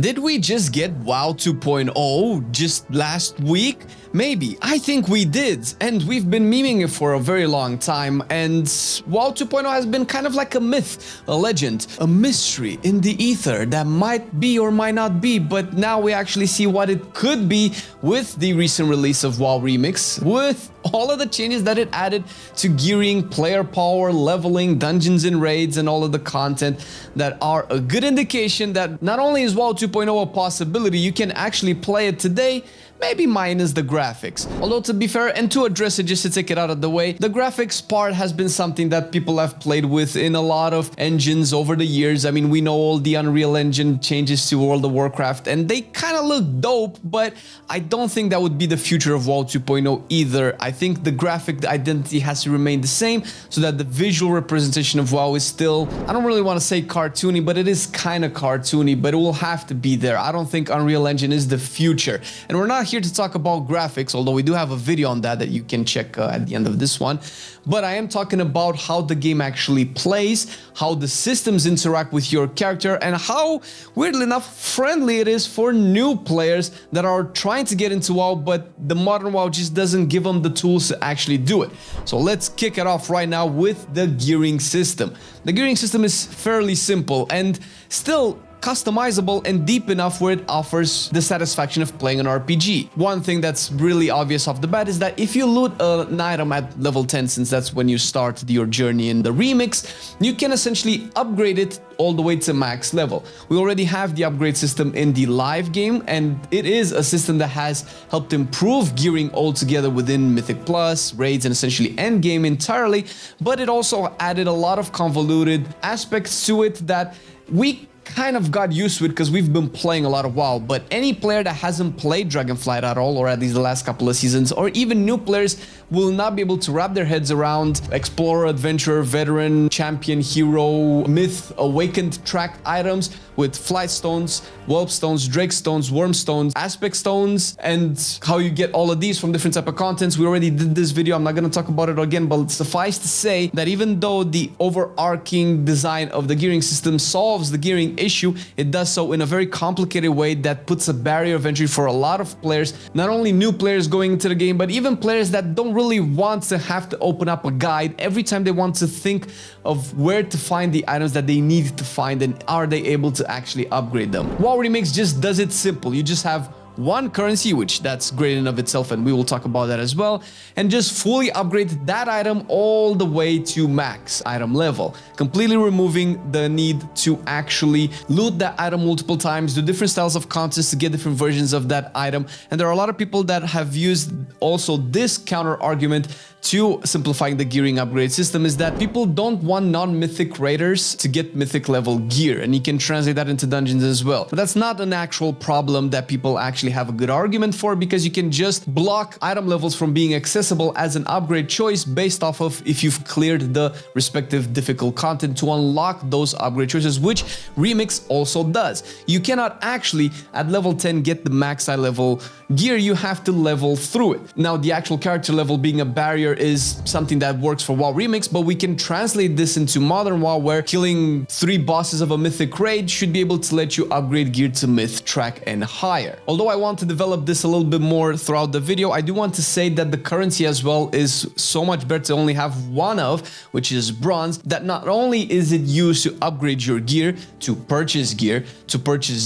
Did we just get WoW 2.0 just last week? Maybe. I think we did, and we've been memeing it for a very long time, and WoW 2.0 has been kind of like a myth, a legend, a mystery in the ether that might be or might not be, but now we actually see what it could be with the recent release of WoW Remix, with all of the changes that it added to gearing, player power, leveling, dungeons and raids, and all of the content that are a good indication that not only is WoW 2.0 a possibility, you can actually play it today, maybe minus the graphics. Although to be fair, and to address it, just to take it out of the way, the graphics part has been something that people have played with in a lot of engines over the years. I mean, we know all the Unreal Engine changes to World of Warcraft, and they kind of look dope, but I don't think that would be the future of WoW 2.0 either. I think the graphic identity has to remain the same so that the visual representation of WoW is still, I don't really want to say cartoony, but it is kind of cartoony, but it will have to be there. I don't think Unreal Engine is the future. And we're not here to talk about graphics, although we do have a video on that you can check at the end of this one. But I am talking about how the game actually plays, how the systems interact with your character, and how, weirdly enough, friendly it is for new players that are trying to get into WoW, but the modern WoW just doesn't give them the tools to actually do it. So let's kick it off right now with the gearing system. The gearing system is fairly simple and still customizable and deep enough where it offers the satisfaction of playing an RPG. One thing that's really obvious off the bat is that if you loot an item at level 10, since that's when you start your journey in the remix, you can essentially upgrade it all the way to max level. We already have the upgrade system in the live game, and it is a system that has helped improve gearing altogether within Mythic Plus, raids, and essentially endgame entirely, but it also added a lot of convoluted aspects to it that we kind of got used to it because we've been playing a lot of WoW, but any player that hasn't played Dragonflight at all, or at least the last couple of seasons, or even new players, will not be able to wrap their heads around Explorer, Adventurer, Veteran, Champion, Hero, Myth, Awakened tracked items with Flight Stones, Whelp Stones, Drake Stones, Worm Stones, Aspect Stones, and how you get all of these from different type of contents. We already did this video, I'm not going to talk about it again, but suffice to say that even though the overarching design of the gearing system solves the gearing issue, it does so in a very complicated way that puts a barrier of entry for a lot of players, not only new players going into the game, but even players that don't really want to have to open up a guide every time they want to think of where to find the items that they need to find, and are they able to actually upgrade them. WoW Remix just does it simple. You just have one currency, which that's great in of itself, and we will talk about that as well, and just fully upgrade that item all the way to max item level, completely removing the need to actually loot that item multiple times, do different styles of contests to get different versions of that item. And there are a lot of people that have used also this counter argument to simplifying the gearing upgrade system, is that people don't want non-mythic raiders to get mythic level gear, and you can translate that into dungeons as well. But that's not an actual problem that people actually have a good argument for, because you can just block item levels from being accessible as an upgrade choice based off of if you've cleared the respective difficult content to unlock those upgrade choices, which Remix also does. You cannot actually at level 10 get the max high level gear, you have to level through it. Now, the actual character level being a barrier is something that works for WoW Remix, but we can translate this into modern WoW, where killing 3 bosses of a mythic raid should be able to let you upgrade gear to myth, track, and higher. Although I want to develop this a little bit more throughout the video, I do want to say that the currency as well is so much better to only have one of, which is bronze, that not only is it used to upgrade your gear, to purchase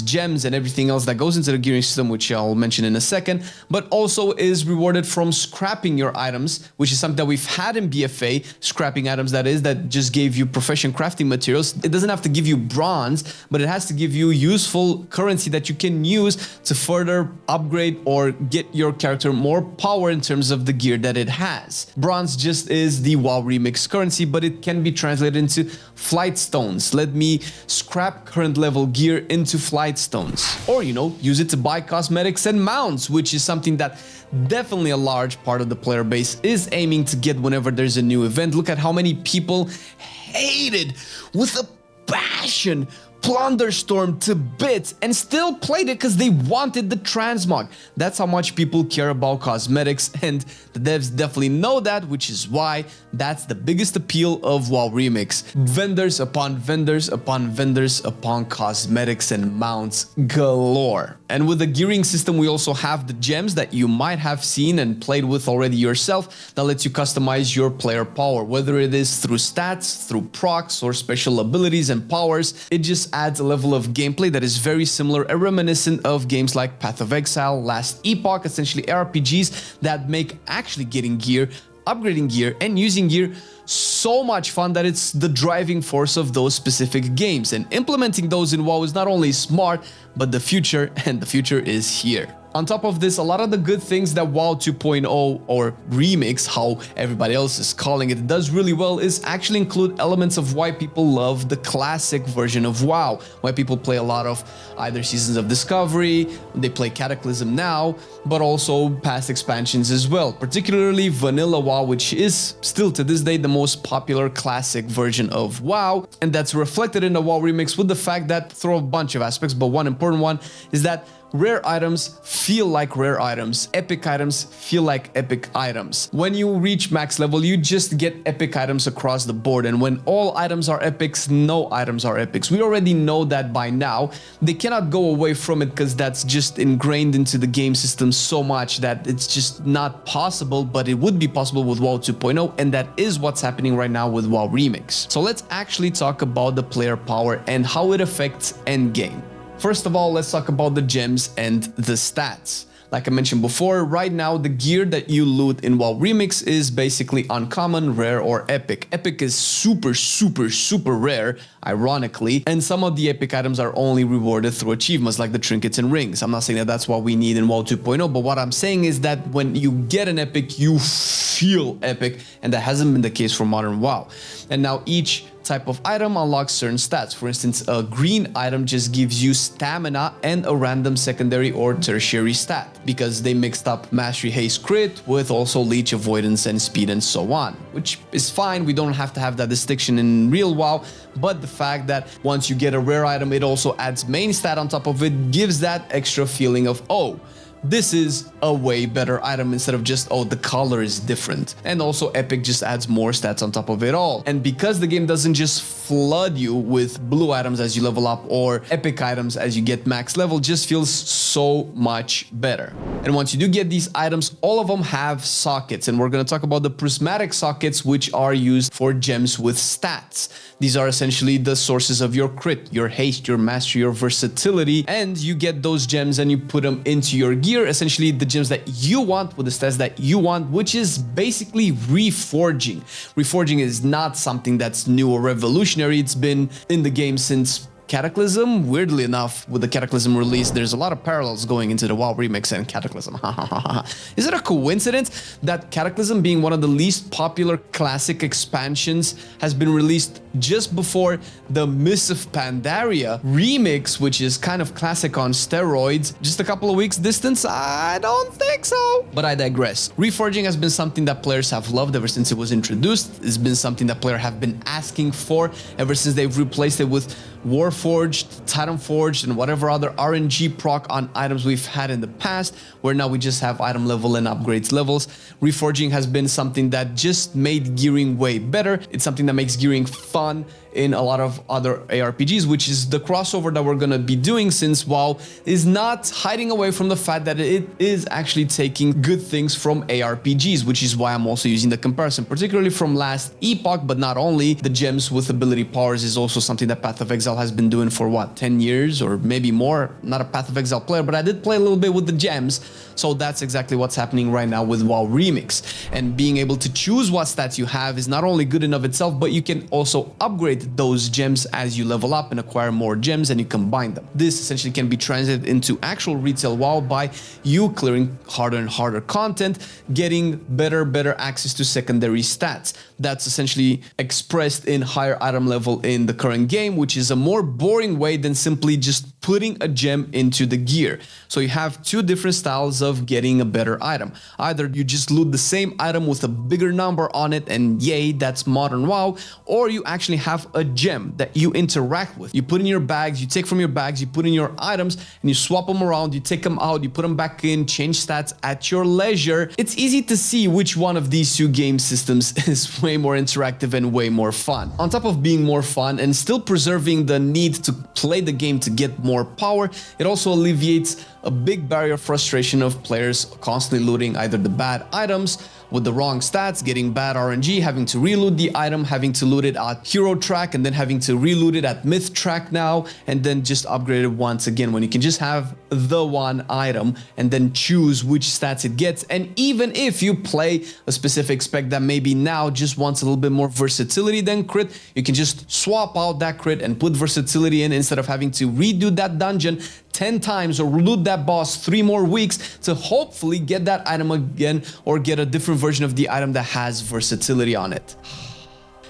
gems and everything else that goes into the gearing system, which I'll mention in a second, but also is rewarded from scrapping your items, which is something that we've had in BFA, scrapping items that just gave you proficient crafting materials. It doesn't have to give you bronze, but it has to give you useful currency that you can use to further upgrade or get your character more power in terms of the gear that it has. Bronze just is the WoW Remix currency, but it can be translated into Flight Stones. Let me scrap current level gear into Flight Stones. Or, you know, use it to buy cosmetics and mounts, which is something that definitely a large part of the player base is aiming to get whenever there's a new event. Look at how many people hated with a passion Plunderstorm to bits and still played it because they wanted the transmog. That's how much people care about cosmetics, and the devs definitely know that, which is why that's the biggest appeal of WoW Remix. Vendors upon vendors upon vendors upon cosmetics and mounts galore. And with the gearing system, we also have the gems that you might have seen and played with already yourself that lets you customize your player power, whether it is through stats, through procs, or special abilities and powers. It just adds a level of gameplay that is very similar and reminiscent of games like Path of Exile, Last Epoch, essentially RPGs that make actually getting gear, upgrading gear, and using gear so much fun that it's the driving force of those specific games. And implementing those in WoW is not only smart, but the future, and the future is here. On top of this, a lot of the good things that WoW 2.0 or Remix, how everybody else is calling it, does really well is actually include elements of why people love the classic version of WoW, why people play a lot of either Seasons of Discovery, they play Cataclysm now, but also past expansions as well, particularly Vanilla WoW, which is still to this day the most popular classic version of WoW, and that's reflected in the WoW Remix with the fact that, through a bunch of aspects, but one important one is that rare items feel like rare items. Epic items feel like epic items. When you reach max level, you just get epic items across the board. And when all items are epics, no items are epics. We already know that by now. They cannot go away from it because that's just ingrained into the game system so much that it's just not possible, but it would be possible with WoW 2.0, and that is what's happening right now with WoW Remix. So let's actually talk about the player power and how it affects endgame. First of all, let's talk about the gems and the stats. Like I mentioned before, right now the gear that you loot in WoW Remix is basically uncommon, rare, or epic. Epic is super rare, ironically, and some of the epic items are only rewarded through achievements like the trinkets and rings. I'm not saying that that's what we need in WoW 2.0, but what I'm saying is that when you get an epic, you feel epic, and that hasn't been the case for modern WoW. And now each type of item unlocks certain stats. For instance, a green item just gives you stamina and a random secondary or tertiary stat because they mixed up Mastery Haste Crit with also Leech Avoidance and Speed and so on, which is fine. We don't have to have that distinction in real WoW, but the fact that once you get a rare item, it also adds main stat on top of it gives that extra feeling of, oh, this is a way better item instead of just, oh, the color is different. And also Epic just adds more stats on top of it all. And because the game doesn't just flood you with blue items as you level up or epic items as you get max level, just feels so much better. And once you do get these items, all of them have sockets. And we're going to talk about the prismatic sockets, which are used for gems with stats. These are essentially the sources of your crit, your haste, your mastery, your versatility, and you get those gems and you put them into your gear, essentially the gems that you want with the stats that you want, which is basically reforging. Reforging is not something that's new or revolutionary. It's been in the game since Cataclysm. Weirdly enough, with the Cataclysm release, there's a lot of parallels going into the WoW Remix and Cataclysm. Is it a coincidence that Cataclysm, being one of the least popular classic expansions, has been released just before the Mists of Pandaria Remix, which is kind of classic on steroids, just a couple of weeks distance? I don't think so. But I digress. Reforging has been something that players have loved ever since it was introduced. It's been something that players have been asking for ever since they've replaced it with Warforged, Titanforged, and whatever other RNG proc on items we've had in the past, where now we just have item level and upgrades levels. Reforging has been something that just made gearing way better. It's something that makes gearing fun in a lot of other ARPGs, which is the crossover that we're gonna be doing, since WoW is not hiding away from the fact that it is actually taking good things from ARPGs, which is why I'm also using the comparison, particularly from Last Epoch, but not only. The gems with ability powers is also something that Path of Exile has been doing for what, 10 years or maybe more. Not a Path of Exile player, but I did play a little bit with the gems, so that's exactly what's happening right now with WoW Remix. And being able to choose what stats you have is not only good in of itself, but you can also upgrade those gems as you level up and acquire more gems and you combine them. This essentially can be translated into actual retail WoW by you clearing harder and harder content, getting better access to secondary stats. that's essentially expressed in higher item level in the current game, which is a more boring way than simply just putting a gem into the gear. So you have two different styles of getting a better item. Either you just loot the same item with a bigger number on it and yay, that's modern WoW, or you actually have a gem that you interact with. You put in your bags, you take from your bags, you put in your items and you swap them around, you take them out, you put them back in, change stats at your leisure. It's easy to see which one of these two game systems is way more interactive and way more fun. On top of being more fun and still preserving the need to play the game to get more power, it also alleviates a big barrier of frustration of players constantly looting either the bad items with the wrong stats, getting bad RNG, having to reload the item, having to loot it at hero track and then having to reload it at myth track now, and then just upgrade it once again when you can just have the one item and then choose which stats it gets. And even if you play a specific spec that maybe now just wants a little bit more versatility than crit, you can just swap out that crit and put versatility in instead of having to redo that dungeon 10 times or loot that boss 3 more weeks to hopefully get that item again or get a different version of the item that has versatility on it.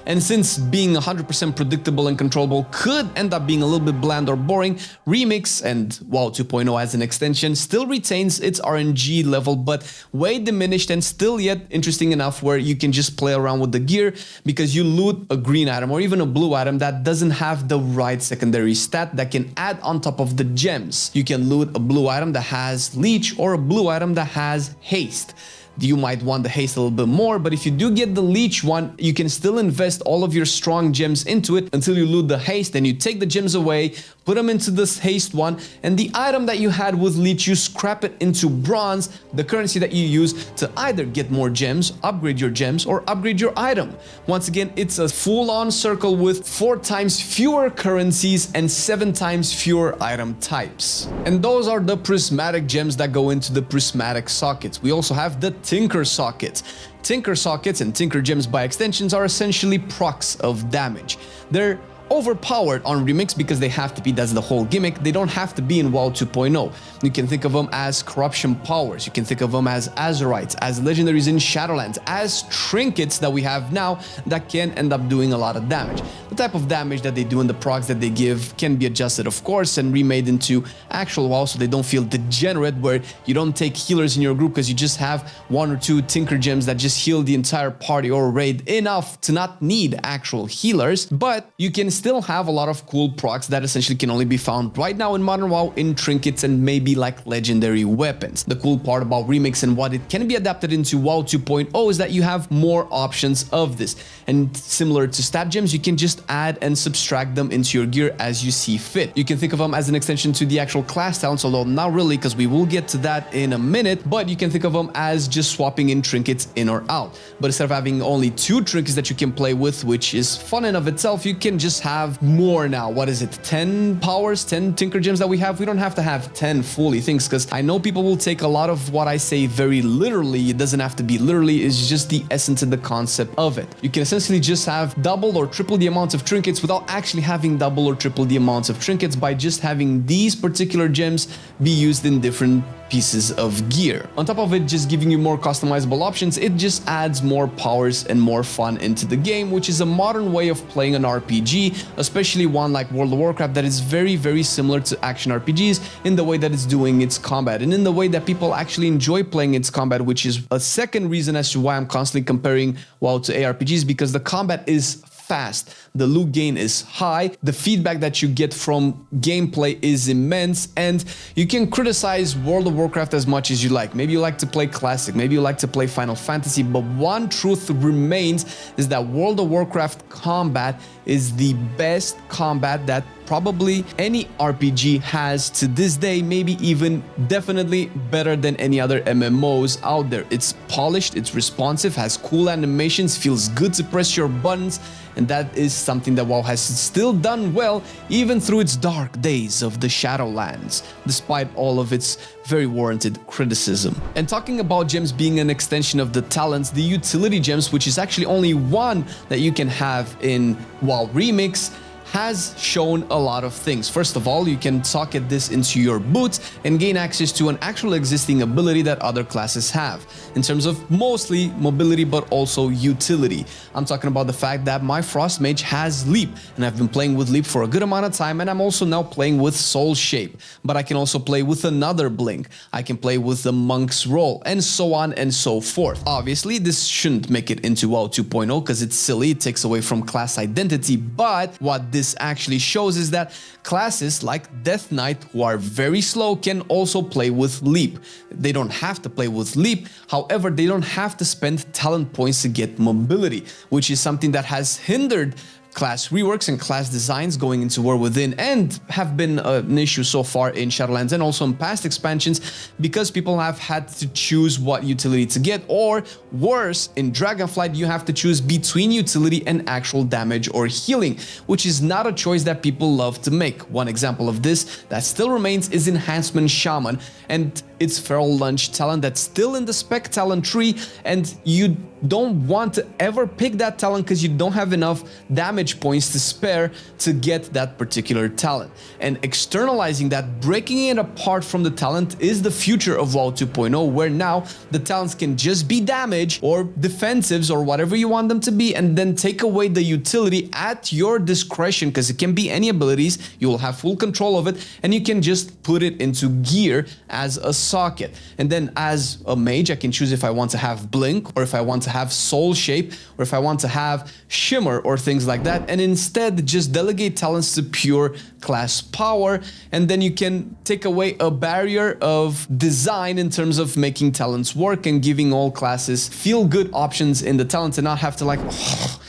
And since being 100% predictable and controllable could end up being a little bit bland or boring, Remix and WoW 2.0 as an extension still retains its RNG level, but way diminished and still yet interesting enough where you can just play around with the gear because you loot a green item or even a blue item that doesn't have the right secondary stat that can add on top of the gems. You can loot a blue item that has leech or a blue item that has haste. You might want the haste a little bit more, but if you do get the leech one, you can still invest all of your strong gems into it until you loot the haste, and you take the gems away, put them into this haste one, and the item that you had with leech, you scrap it into bronze, the currency that you use to either get more gems, upgrade your gems, or upgrade your item. Once again, it's a full-on circle with 4 times fewer currencies and 7 times fewer item types. And those are the prismatic gems that go into the prismatic sockets. We also have the Tinker sockets. Tinker sockets and Tinker gems by extensions are essentially procs of damage. They're overpowered on Remix because they have to be, that's the whole gimmick. They don't have to be in WoW 2.0. You can think of them as corruption powers, you can think of them as Azurites, as legendaries in Shadowlands, as trinkets that we have now that can end up doing a lot of damage. The type of damage that they do and the procs that they give can be adjusted, of course, and remade into actual WoW so they don't feel degenerate, where you don't take healers in your group because you just have 1 or 2 Tinker gems that just heal the entire party or raid enough to not need actual healers, but you can still have a lot of cool procs that essentially can only be found right now in Modern WoW in trinkets and maybe like legendary weapons. The cool part about Remix and what it can be adapted into WoW 2.0 is that you have more options of this. And similar to stat gems, you can just add and subtract them into your gear as you see fit. You can think of them as an extension to the actual class talents, although not really because we will get to that in a minute, but you can think of them as just swapping in trinkets in or out. But instead of having only 2 trinkets that you can play with, which is fun in of itself, you can just have more now. What is it? 10 powers, 10 Tinker gems that we have? We don't have to have 10 fully things, because I know people will take a lot of what I say very literally. It doesn't have to be literally, it's just the essence and the concept of it. You can essentially just have double or triple the amounts of trinkets without actually having double or triple the amounts of trinkets by just having these particular gems be used in different pieces of gear. On top of it just giving you more customizable options, it just adds more powers and more fun into the game, which is a modern way of playing an RPG, especially one like World of Warcraft that is very, very similar to action RPGs in the way that it's doing its combat and in the way that people actually enjoy playing its combat, which is a second reason as to why I'm constantly comparing WoW to ARPGs, because the combat is fast, the loot gain is high, the feedback that you get from gameplay is immense, and you can criticize World of Warcraft as much as you like. Maybe you like to play Classic, maybe you like to play Final Fantasy, but one truth remains is that World of Warcraft combat is the best combat that probably any RPG has to this day, maybe even definitely better than any other MMOs out there. It's polished, it's responsive, has cool animations, feels good to press your buttons, and that is something that WoW has still done well even through its dark days of the Shadowlands, despite all of its very warranted criticism. And talking about gems being an extension of the talents, the utility gems, which is actually only one that you can have in WoW Remix, has shown a lot of things. First of all, you can socket this into your boots and gain access to an actual existing ability that other classes have, in terms of mostly mobility but also utility. I'm talking about the fact that my Frost Mage has Leap, and I've been playing with Leap for a good amount of time, and I'm also now playing with Soul Shape, but I can also play with another Blink, I can play with the Monk's Roll, and so on and so forth. Obviously, this shouldn't make it into WoW 2.0 because it's silly, it takes away from class identity, but what this actually shows is that classes like Death Knight, who are very slow, can also play with Leap. They don't have to play with Leap, however, they don't have to spend talent points to get mobility, which is something that has hindered class reworks and class designs going into War Within, and have been an issue so far in Shadowlands and also in past expansions, because people have had to choose what utility to get, or worse, in Dragonflight you have to choose between utility and actual damage or healing, which is not a choice that people love to make. One example of this that still remains is Enhancement Shaman, and it's Feral Lunge talent that's still in the spec talent tree, and you don't want to ever pick that talent because you don't have enough damage points to spare to get that particular talent. And externalizing that, breaking it apart from the talent, is the future of WoW 2.0, where now the talents can just be damage or defensives or whatever you want them to be, and then take away the utility at your discretion, because it can be any abilities, you will have full control of it, and you can just put it into gear as a socket. And then as a mage, I can choose if I want to have Blink, or if I want to have Soul Shape, or if I want to have Shimmer or things like that, and instead just delegate talents to pure class power, and then you can take away a barrier of design in terms of making talents work and giving all classes feel good options in the talent, and not have to like, oh,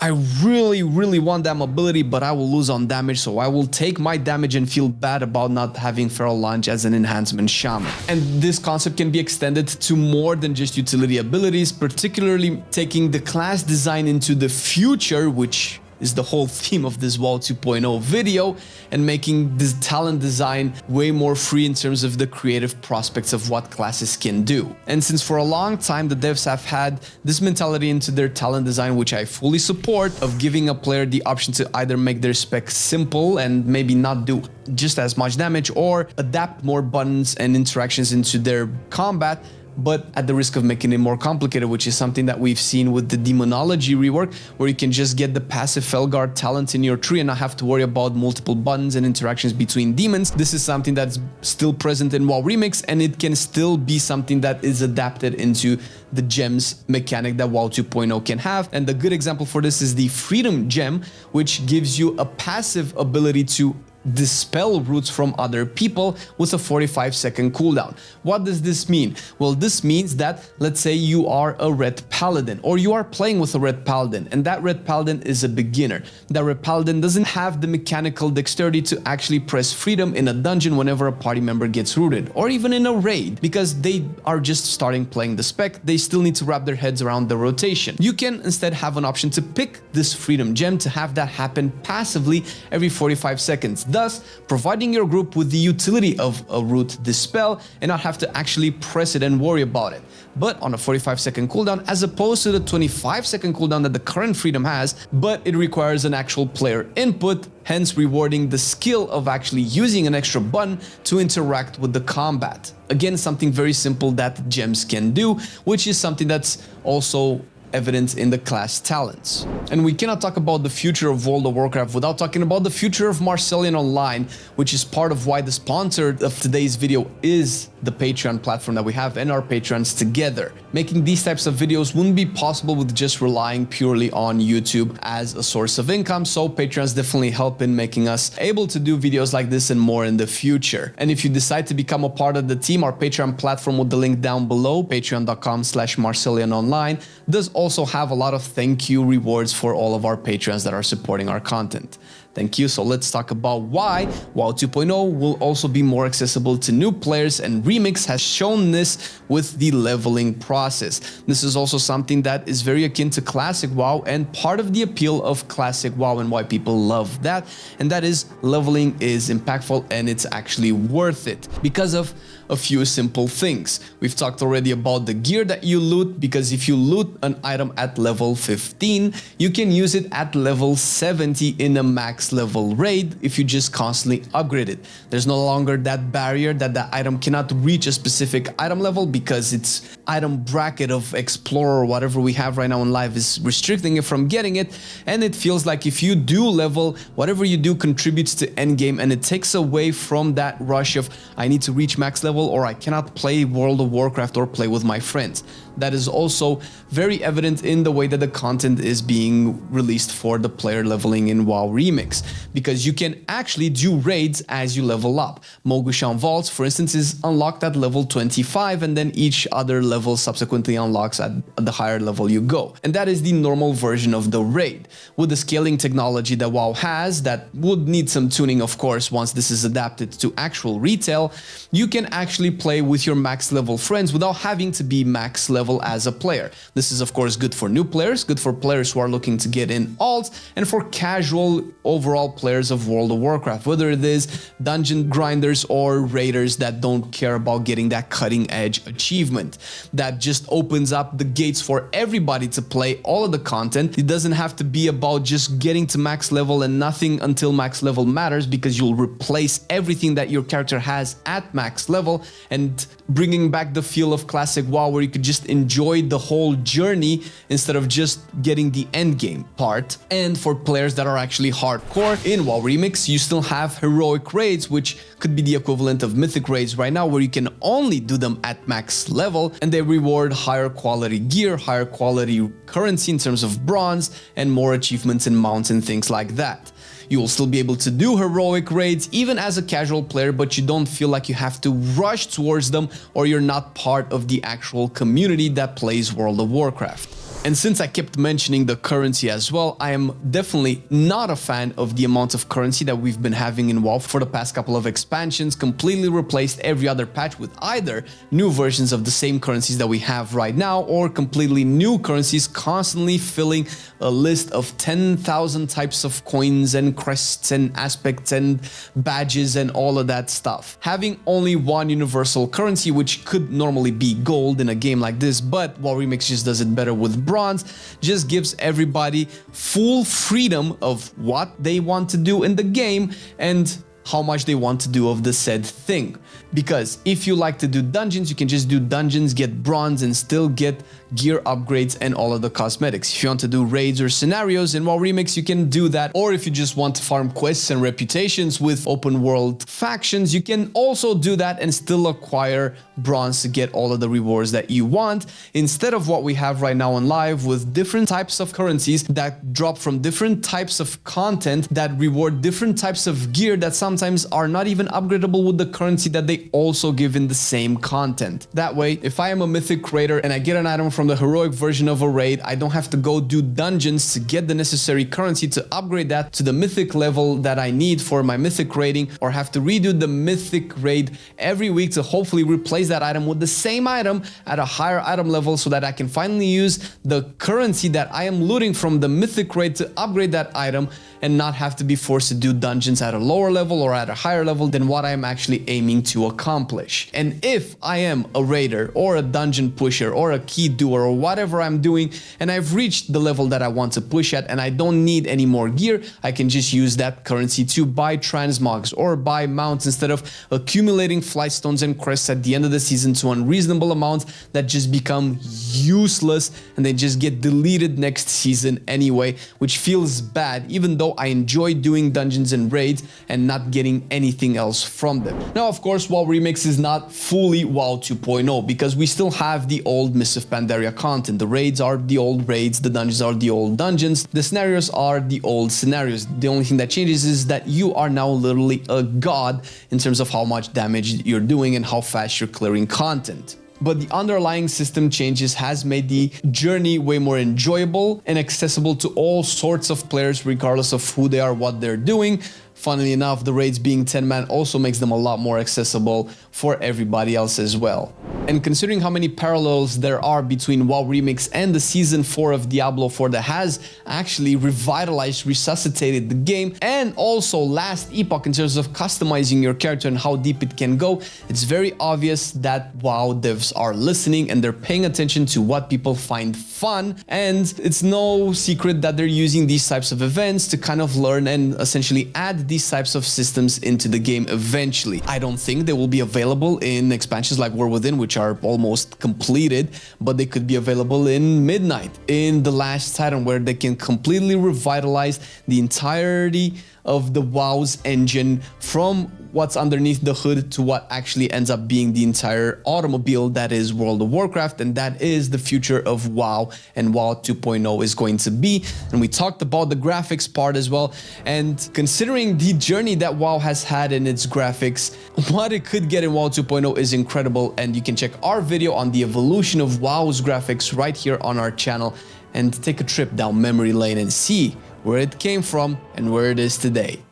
I really want that mobility, but I will lose on damage, so I will take my damage and feel bad about not having Feral Lunge as an enhancement shaman. And this concept can be extended to more than just utility abilities, particularly taking the class design into the future, which is the whole theme of this WoW 2.0 video, and making this talent design way more free in terms of the creative prospects of what classes can do. And since for a long time the devs have had this mentality into their talent design, which I fully support, of giving a player the option to either make their spec simple and maybe not do just as much damage, or adapt more buttons and interactions into their combat, but at the risk of making it more complicated, which is something that we've seen with the Demonology rework, where you can just get the passive Felguard talent in your tree and not have to worry about multiple buttons and interactions between demons. This is something that's still present in WoW Remix, and it can still be something that is adapted into the gems mechanic that WoW 2.0 can have. And the good example for this is the Freedom Gem, which gives you a passive ability to dispel roots from other people with a 45-second cooldown. What does this mean? Well, this means that, let's say you are a Red Paladin, or you are playing with a Red Paladin, and that Red Paladin is a beginner. That Red Paladin doesn't have the mechanical dexterity to actually press freedom in a dungeon whenever a party member gets rooted, or even in a raid, because they are just starting playing the spec. They still need to wrap their heads around the rotation. You can instead have an option to pick this Freedom Gem to have that happen passively every 45 seconds. Thus, providing your group with the utility of a root dispel and not have to actually press it and worry about it, but on a 45-second cooldown, as opposed to the 25-second cooldown that the current Freedom has, but it requires an actual player input, hence rewarding the skill of actually using an extra button to interact with the combat. Again, something very simple that gems can do, which is something that's also evident in the class talents. And we cannot talk about the future of World of Warcraft without talking about the future of Marcelian Online, which is part of why the sponsor of today's video is the Patreon platform that we have and our patrons together. Making these types of videos wouldn't be possible with just relying purely on YouTube as a source of income, so Patreons definitely help in making us able to do videos like this and more in the future. And if you decide to become a part of the team, our Patreon platform with the link down below, patreon.com/marcelianonline, does also have a lot of thank you rewards for all of our patrons that are supporting our content. Thank you. So let's talk about why WoW 2.0 will also be more accessible to new players, and Remix has shown this with the leveling process. This is also something that is very akin to Classic WoW and part of the appeal of Classic WoW and why people love that, and that is leveling is impactful and it's actually worth it because of a few simple things. We've talked already about the gear that you loot, because if you loot an item at level 15, you can use it at level 70 in a max max level raid if you just constantly upgrade it. There's no longer that barrier that the item cannot reach a specific item level because its item bracket of explorer or whatever we have right now in live is restricting it from getting it, and it feels like if you do level, whatever you do contributes to endgame, and it takes away from that rush of I need to reach max level or I cannot play World of Warcraft or play with my friends. That is also very evident in the way that the content is being released for the player leveling in WoW Remix, because you can actually do raids as you level up. Mogushan Vaults, for instance, is unlocked at level 25, and then each other level subsequently unlocks at the higher level you go. And that is the normal version of the raid. With the scaling technology that WoW has, that would need some tuning of course once this is adapted to actual retail, you can actually play with your max level friends without having to be max level as a player. This is of course good for new players, good for players who are looking to get in alts, and for casual overall players of World of Warcraft, whether it is dungeon grinders or raiders that don't care about getting that cutting edge achievement. That just opens up the gates for everybody to play all of the content. It doesn't have to be about just getting to max level and nothing until max level matters, because you'll replace everything that your character has at max level, and bringing back the feel of classic WoW where you could just enjoy the whole journey instead of just getting the end game part. And for players that are actually hardcore, in WoW Remix you still have heroic raids, which could be the equivalent of mythic raids right now, where you can only do them at max level, and they reward higher quality gear, higher quality currency in terms of bronze, and more achievements and mounts and things like that. You will still be able to do heroic raids even as a casual player, but you don't feel like you have to rush towards them, or you're not part of the actual community that plays World of Warcraft. And since I kept mentioning the currency as well, I am definitely not a fan of the amount of currency that we've been having in WoW for the past couple of expansions. Completely replaced every other patch with either new versions of the same currencies that we have right now, or completely new currencies, constantly filling a list of 10,000 types of coins and crests and aspects and badges and all of that stuff. Having only one universal currency, which could normally be gold in a game like this, but WoW Remix just does it better with bronze, just gives everybody full freedom of what they want to do in the game and how much they want to do of the said thing. Because if you like to do dungeons, you can just do dungeons, get bronze, and still get gear upgrades and all of the cosmetics. If you want to do raids or scenarios in WoW Remix, you can do that. Or if you just want to farm quests and reputations with open world factions, you can also do that and still acquire bronze to get all of the rewards that you want, instead of what we have right now on live with different types of currencies that drop from different types of content that reward different types of gear that sometimes are not even upgradable with the currency that they also give in the same content. That way, if I am a mythic creator and I get an item from the heroic version of a raid, I don't have to go do dungeons to get the necessary currency to upgrade that to the mythic level that I need for my mythic raiding, or have to redo the mythic raid every week to hopefully replace that item with the same item at a higher item level, so that I can finally use the currency that I am looting from the mythic raid to upgrade that item, and not have to be forced to do dungeons at a lower level or at a higher level than what I am actually aiming to accomplish. And if I am a raider or a dungeon pusher or a key doer or whatever I'm doing, and I've reached the level that I want to push at and I don't need any more gear, I can just use that currency to buy transmogs or buy mounts, instead of accumulating flight stones and crests at the end of the season to unreasonable amounts that just become useless and they just get deleted next season anyway, which feels bad, even though I enjoy doing dungeons and raids and not getting anything else from them. Now, of course, WoW Remix is not fully WoW 2.0, because we still have the old Mists of Pandaria content. The raids are the old raids, the dungeons are the old dungeons, the scenarios are the old scenarios. The only thing that changes is that you are now literally a god in terms of how much damage you're doing and how fast you're clearing content. But the underlying system changes has made the journey way more enjoyable and accessible to all sorts of players, regardless of who they are, what they're doing. Funnily enough, the raids being 10-man also makes them a lot more accessible for everybody else as well. And considering how many parallels there are between WoW Remix and the Season 4 of Diablo 4 that has actually revitalized, resuscitated the game, and also last epoch in terms of customizing your character and how deep it can go, it's very obvious that WoW devs are listening and they're paying attention to what people find fun. And it's no secret that they're using these types of events to kind of learn and essentially add these types of systems into the game eventually. I don't think they will be available in expansions like War Within, which are almost completed, but they could be available in Midnight, in The Last Titan, where they can completely revitalize the entirety of the WoW's engine from what's underneath the hood to what actually ends up being the entire automobile that is World of Warcraft. And that is the future of WoW and WoW 2.0 is going to be. And we talked about the graphics part as well. And considering the journey that WoW has had in its graphics, what it could get in WoW 2.0 is incredible. And you can check our video on the evolution of WoW's graphics right here on our channel and take a trip down memory lane and see where it came from and where it is today.